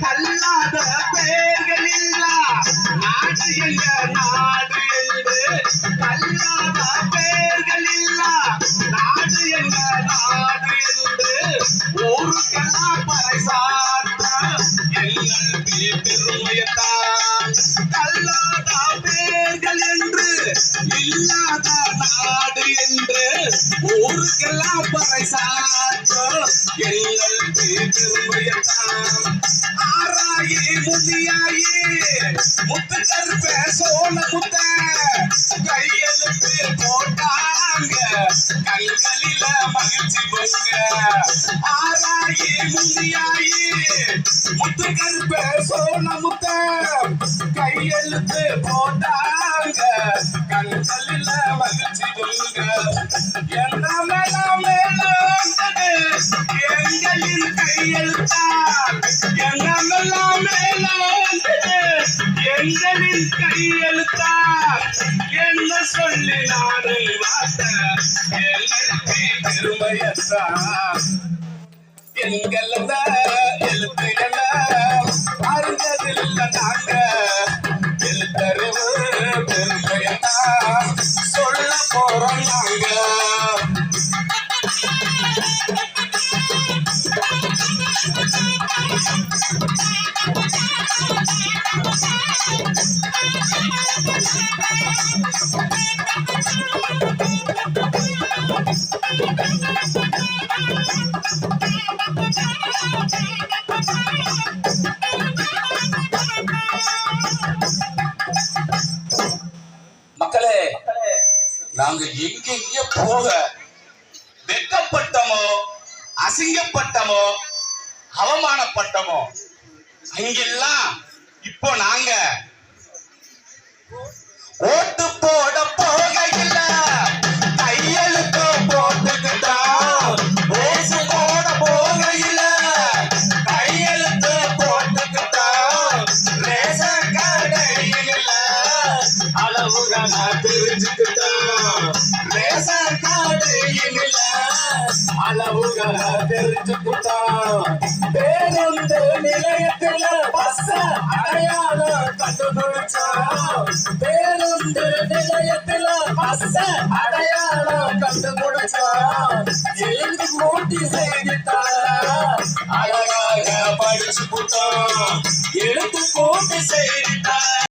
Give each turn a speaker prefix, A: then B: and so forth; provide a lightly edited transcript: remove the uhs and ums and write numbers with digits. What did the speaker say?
A: கல்லாத பேர்களில்லா நாடு எங்க நாடு என்று கல்லாத பேர்களில்லா நாடு எங்க நாடு என்று ஊருக்கெல்லாம் பறைசாற்ற எங்களுக்கு பெருமையத்தான். கல்லாத பேர்கள் என்று இல்லாத நாடு என்று ஊருக்கெல்லாம் பறைசாற்ற எங்களுக்கு பெருமையத்தான். ஆராயே முதியாயே முத்து கருப்ப சோழ முத்த கையெழுத்து போட்டாங்க கண்களில மகிழ்ச்சி பொங்க. ஆராயே முதியாயே முத்து கருப்ப சோழ முத்த கையெழுத்து போட்டாங்க கண்களில மகிழ்ச்சி பொங்க. என்ன மேல மேல எங்களின் கையெழுத்தான் எங்கெல்லாம் மேல எங்களின் கையெழுத்தான். என்ன சொல்லி நானே வார்த்த பெருமையத்தான். எங்களத எழுத்துக்கள அறிஞ்சதில்லை நாங்க எழுத்தறிவு பெருமையத்தான் சொல்ல போறோம் நாங்க. மக்களே, நாங்க எங்கெங்க போக வெட்கப்பட்டமோ அசிங்கப்பட்டமோ அவமானப்பட்டமோ அங்கெல்லாம் இப்போ நாங்க ஓட்டு போட போகையில கையெழுத்து போட்டுக்கிட்டோம். ஓட்டு போட போகையில கையெழுத்து போட்டுக்கிட்டோம். ரேஷன் கடையில அளவுகளை தெரிஞ்சுக்கிட்டோம். ரேஷன் கடையில அளவுகளை தெரிஞ்சுக்கிட்டோம். பேருந்து நிலையத்துல பஸ் அடையாளம் கண்டுபிடிச்சோம். பேருந்து நிலையத்துல பஸ் அடையாளம் கண்டுபிடிச்சோம். எழுந்து மூட்டி செய்திட்டார் அழகாக படிச்சு போட்டோம். எழுத்து போட்டு செய்திட்டார்.